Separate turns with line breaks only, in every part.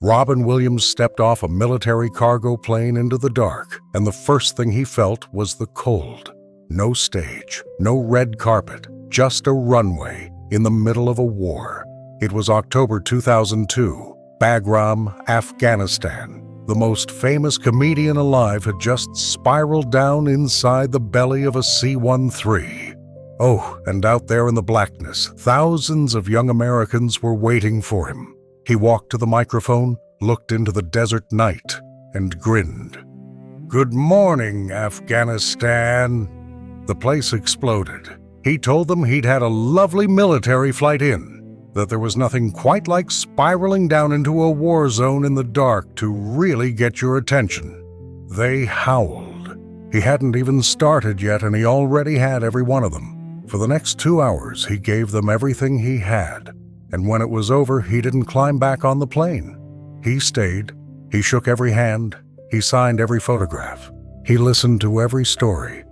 Robin Williams stepped off a military cargo plane into the dark, and the first thing he felt was the cold. No stage, no red carpet, just a runway in the middle of a war. It was October 2002, Berm, Afghanistan. The most famous comedian alive had just spiraled down inside the belly of a C-130. Oh, and out there in the blackness, thousands of young Americans were waiting for him. He walked to the microphone, looked into the desert night, and grinned. "Good morning, Afghanistan." The place exploded. He told them he'd had a lovely military flight in, that there was nothing quite like spiraling down into a war zone in the dark to really get your attention. They howled. He hadn't even started yet, and he already had every one of them. For the next 2 hours, he gave them everything he had. And when it was over, he didn't climb back on the plane. He stayed. He shook every hand. He signed every photograph. He listened to every story.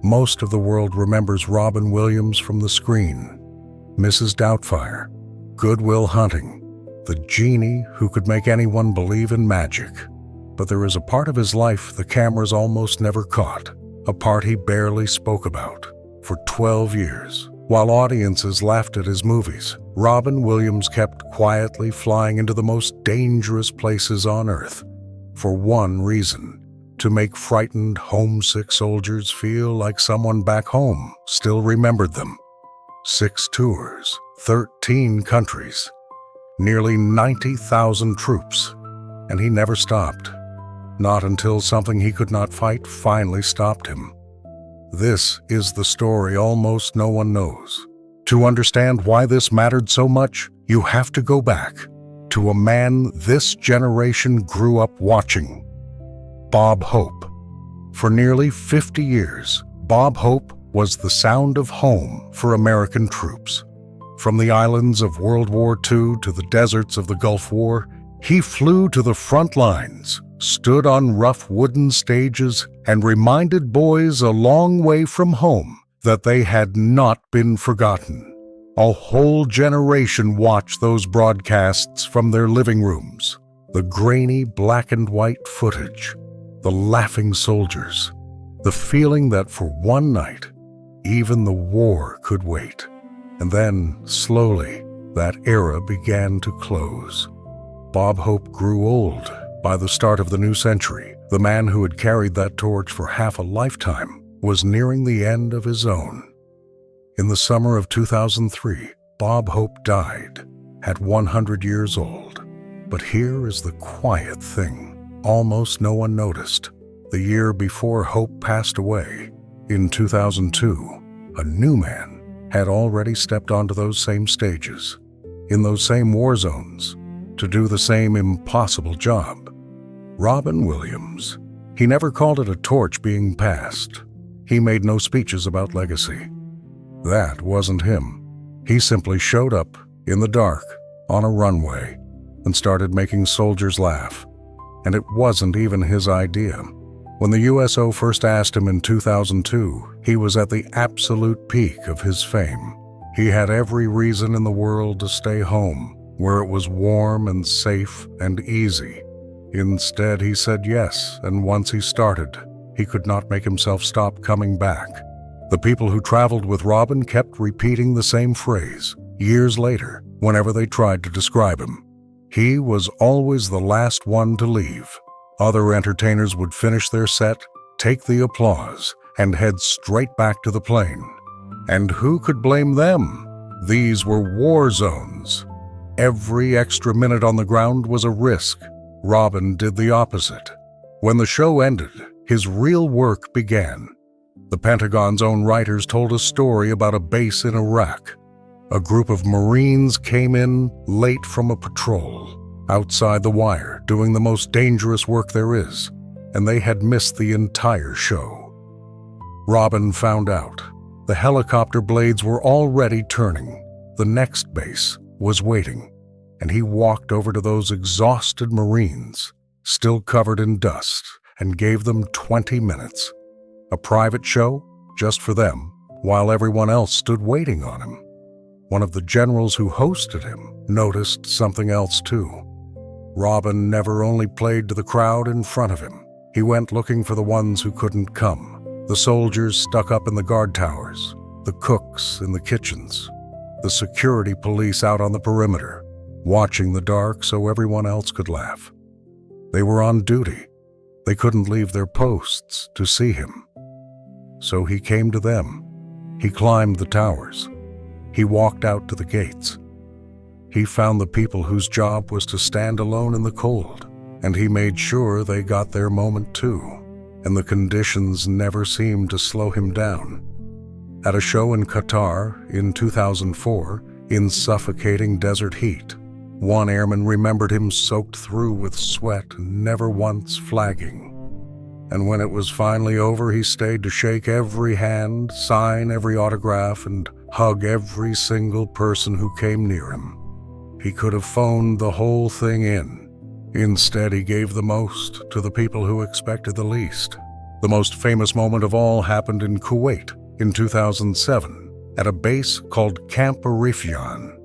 Most of the world remembers Robin Williams from the screen. Mrs. Doubtfire, Good Will Hunting, the genie who could make anyone believe in magic. But there is a part of his life the cameras almost never caught, a part he barely spoke about. For 12 years, while audiences laughed at his movies, Robin Williams kept quietly flying into the most dangerous places on Earth. For one reason: to make frightened, homesick soldiers feel like someone back home still remembered them. 6 tours, 13 countries, nearly 90,000 troops, and he never stopped. Not until something he could not fight finally stopped him. This is the story almost no one knows. To understand why this mattered so much, you have to go back to a man this generation grew up watching: Bob Hope. For nearly 50 years, Bob Hope was the sound of home for American troops. From the islands of World War II to the deserts of the Gulf War, he flew to the front lines, stood on rough wooden stages, and reminded boys a long way from home that they had not been forgotten. A whole generation watched those broadcasts from their living rooms. The grainy black and white footage, the laughing soldiers, the feeling that for one night, even the war could wait. And then, slowly, that era began to close. Bob Hope grew old. By the start of the new century, the man who had carried that torch for half a lifetime was nearing the end of his own. In the summer of 2003, Bob Hope died at 100 years old. But here is the quiet thing almost no one noticed. The year before Hope passed away, in 2002, a new man had already stepped onto those same stages, in those same war zones, to do the same impossible job. Robin Williams. He never called it a torch being passed. He made no speeches about legacy. That wasn't him. He simply showed up in the dark on a runway and started making soldiers laugh. And it wasn't even his idea. When the USO first asked him in 2002, he was at the absolute peak of his fame. He had every reason in the world to stay home, where it was warm and safe and easy. Instead, he said yes, and once he started, he could not make himself stop coming back. The people who traveled with Robin kept repeating the same phrase years later, whenever they tried to describe him. He was always the last one to leave. Other entertainers would finish their set, take the applause, and head straight back to the plane. And who could blame them? These were war zones. Every extra minute on the ground was a risk. Robin did the opposite. When the show ended, his real work began. The Pentagon's own writers told a story about a base in Iraq. A group of Marines came in late from a patrol, outside the wire, doing the most dangerous work there is, and they had missed the entire show. Robin found out. The helicopter blades were already turning. The next base was waiting, and he walked over to those exhausted Marines, still covered in dust, and gave them 20 minutes. A private show, just for them, while everyone else stood waiting on him. One of the generals who hosted him noticed something else too. Robin never only played to the crowd in front of him. He went looking for the ones who couldn't come, the soldiers stuck up in the guard towers, the cooks in the kitchens, the security police out on the perimeter, watching the dark so everyone else could laugh. They were on duty. They couldn't leave their posts to see him. So he came to them. He climbed the towers. He walked out to the gates. He found the people whose job was to stand alone in the cold, and he made sure they got their moment too, and the conditions never seemed to slow him down. At a show in Qatar in 2004, in suffocating desert heat, one airman remembered him soaked through with sweat, never once flagging. And when it was finally over, he stayed to shake every hand, sign every autograph, and hug every single person who came near him. He could have phoned the whole thing in. Instead, he gave the most to the people who expected the least. The most famous moment of all happened in Kuwait in 2007 at a base called Camp Arifian.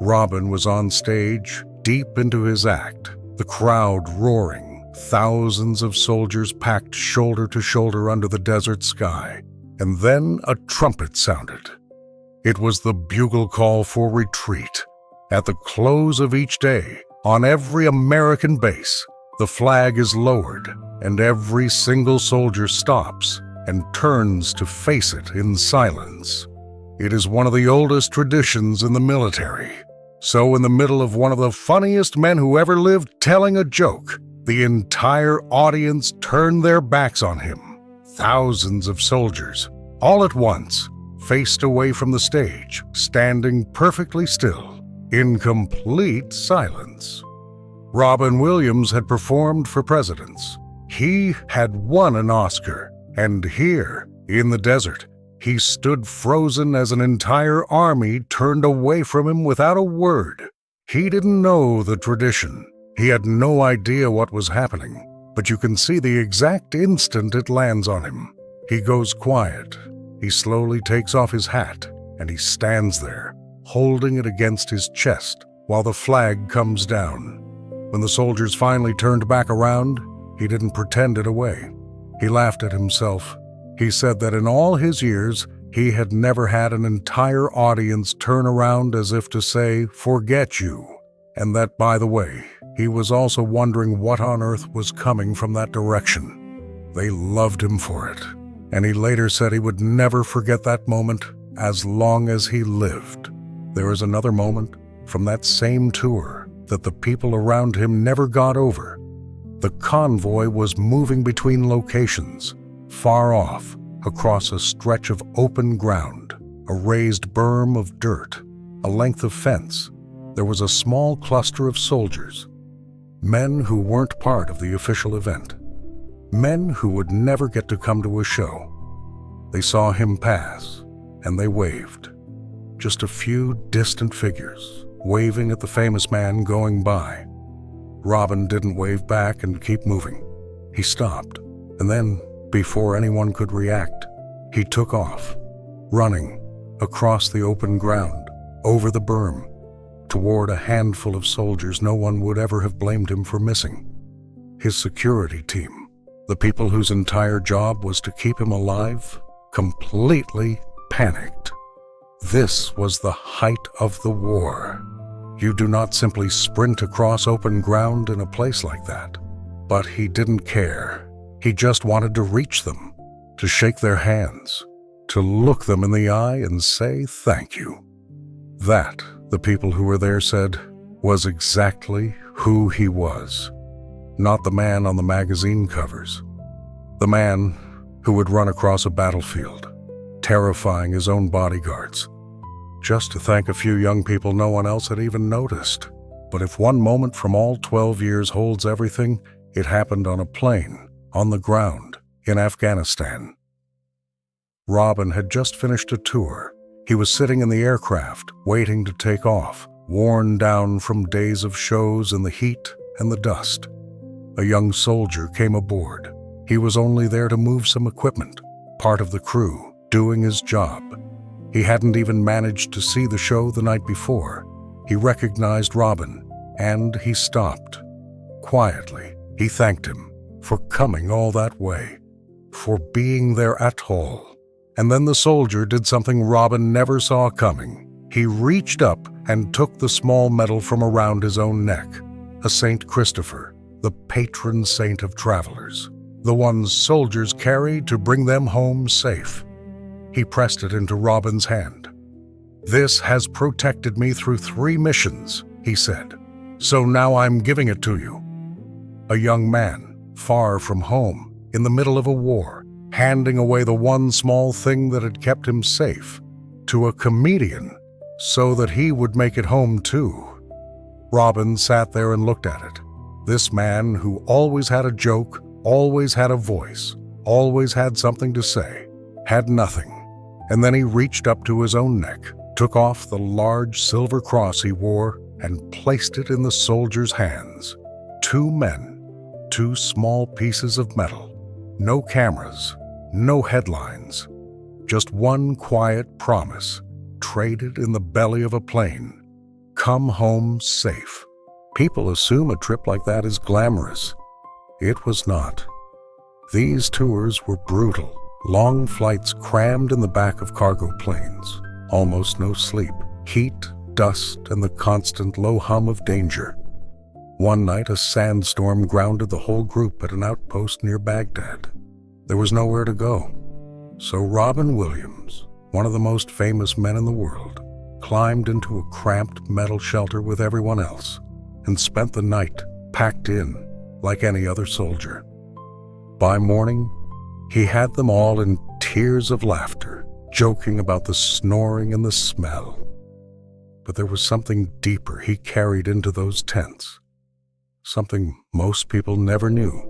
Robin was on stage, deep into his act, the crowd roaring, thousands of soldiers packed shoulder to shoulder under the desert sky. And then a trumpet sounded. It was the bugle call for retreat. At the close of each day, on every American base, the flag is lowered, and every single soldier stops and turns to face it in silence. It is one of the oldest traditions in the military. So in the middle of one of the funniest men who ever lived telling a joke, the entire audience turned their backs on him. Thousands of soldiers, all at once, faced away from the stage, standing perfectly still, in complete silence. Robin Williams had performed for presidents. He had won an Oscar, and here, in the desert, he stood frozen as an entire army turned away from him without a word. He didn't know the tradition. He had no idea what was happening, but you can see the exact instant it lands on him. He goes quiet. He slowly takes off his hat, and he stands there, holding it against his chest while the flag comes down. When the soldiers finally turned back around, he didn't pretend it away. He laughed at himself. He said that in all his years, he had never had an entire audience turn around as if to say, "Forget you." And that, by the way, he was also wondering what on earth was coming from that direction. They loved him for it, and he later said he would never forget that moment as long as he lived. There is another moment from that same tour that the people around him never got over. The convoy was moving between locations, far off, across a stretch of open ground, a raised berm of dirt, a length of fence. There was a small cluster of soldiers, men who weren't part of the official event, men who would never get to come to a show. They saw him pass, and they waved. Just a few distant figures, waving at the famous man going by. Robin didn't wave back and keep moving. He stopped, and then, before anyone could react, he took off, running across the open ground, over the berm, toward a handful of soldiers no one would ever have blamed him for missing. His security team, the people whose entire job was to keep him alive, completely panicked. This was the height of the war. You do not simply sprint across open ground in a place like that. But he didn't care. He just wanted to reach them, to shake their hands, to look them in the eye and say thank you. That, the people who were there said, was exactly who he was. Not the man on the magazine covers. The man who would run across a battlefield, terrifying his own bodyguards, just to thank a few young people no one else had even noticed. But if one moment from all 12 years holds everything, it happened on a plane, on the ground, in Afghanistan. Robin had just finished a tour. He was sitting in the aircraft, waiting to take off, worn down from days of shows in the heat and the dust. A young soldier came aboard. He was only there to move some equipment, part of the crew, doing his job. He hadn't even managed to see the show the night before. He recognized Robin, and he stopped. quietly, he thanked him for coming all that way, for being there at all. And then the soldier did something Robin never saw coming. He reached up and took the small medal from around his own neck, a Saint Christopher, the patron saint of travelers, the ones soldiers carried to bring them home safe. He pressed it into Robin's hand. "This has protected me through 3 missions," he said, "so now I'm giving it to you." A young man, far from home, in the middle of a war, handing away the one small thing that had kept him safe to a comedian so that he would make it home too. Robin sat there and looked at it. This man who always had a joke, always had a voice, always had something to say, had nothing. And then he reached up to his own neck, took off the large silver cross he wore, and placed it in the soldier's hands. 2 men, 2 small pieces of metal, no cameras, no headlines, just one quiet promise, traded in the belly of a plane. Come home safe. People assume a trip like that is glamorous. It was not. These tours were brutal. Long flights crammed in the back of cargo planes. Almost no sleep. Heat, dust, and the constant low hum of danger. One night, a sandstorm grounded the whole group at an outpost near Baghdad. There was nowhere to go. So Robin Williams, one of the most famous men in the world, climbed into a cramped metal shelter with everyone else and spent the night packed in like any other soldier. By morning, he had them all in tears of laughter, joking about the snoring and the smell. But there was something deeper he carried into those tents, something most people never knew.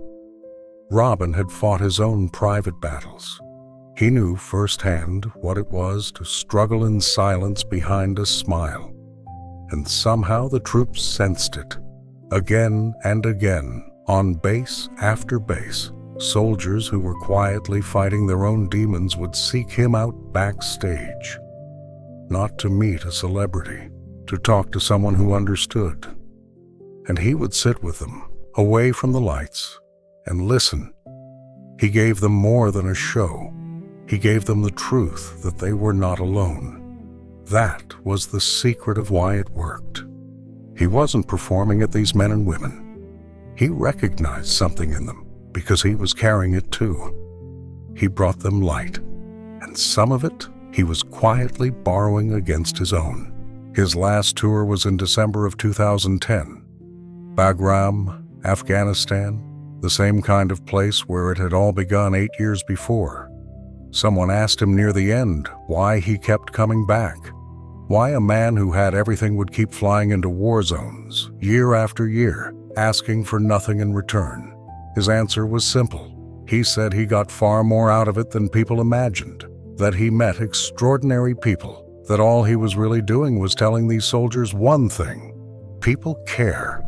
Robin had fought his own private battles. He knew firsthand what it was to struggle in silence behind a smile. And somehow the troops sensed it. Again and again, on base after base, soldiers who were quietly fighting their own demons would seek him out backstage. Not to meet a celebrity, to talk to someone who understood. And he would sit with them, away from the lights, and listen. He gave them more than a show. He gave them the truth that they were not alone. That was the secret of why it worked. He wasn't performing at these men and women. He recognized something in them because he was carrying it too. He brought them light, and some of it he was quietly borrowing against his own. His last tour was in December of 2010. Berm, Afghanistan, the same kind of place where it had all begun 8 years before. Someone asked him near the end why he kept coming back. Why a man who had everything would keep flying into war zones, year after year, asking for nothing in return. His answer was simple. He said he got far more out of it than people imagined, that he met extraordinary people, that all he was really doing was telling these soldiers one thing: people care.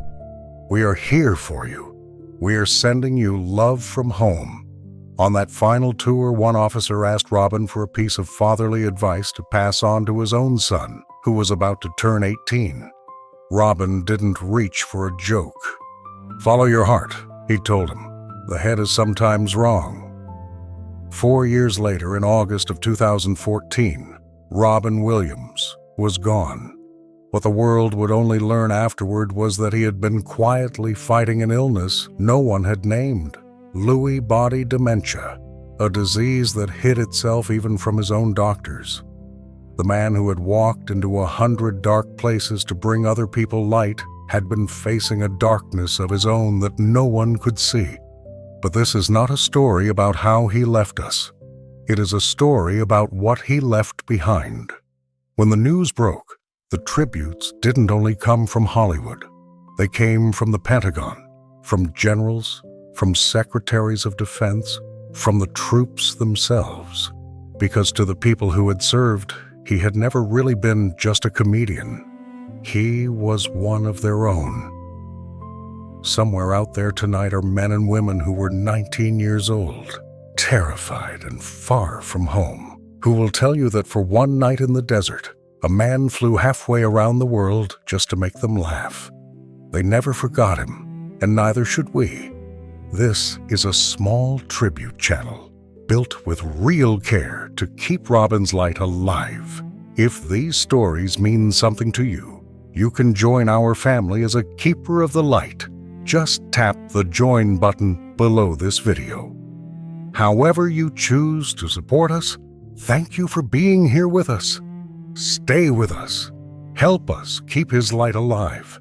We are here for you. We are sending you love from home. On that final tour, one officer asked Robin for a piece of fatherly advice to pass on to his own son, who was about to turn 18. Robin didn't reach for a joke. "Follow your heart," he told him. "The head is sometimes wrong." 4 years later, in August of 2014, Robin Williams was gone. What the world would only learn afterward was that he had been quietly fighting an illness no one had named. Lewy body dementia, a disease that hid itself even from his own doctors. The man who had walked into 100 dark places to bring other people light had been facing a darkness of his own that no one could see. But this is not a story about how he left us. It is a story about what he left behind. When the news broke, the tributes didn't only come from Hollywood. They came from the Pentagon, from generals, from secretaries of defense, from the troops themselves. Because to the people who had served, he had never really been just a comedian. He was one of their own. Somewhere out there tonight are men and women who were 19 years old, terrified and far from home, who will tell you that for one night in the desert, a man flew halfway around the world just to make them laugh. They never forgot him, and neither should we. This is a small tribute channel, built with real care to keep Robin's light alive. If these stories mean something to you, you can join our family as a keeper of the light. Just tap the join button below this video. However you choose to support us, thank you for being here with us. Stay with us. Help us keep his light alive.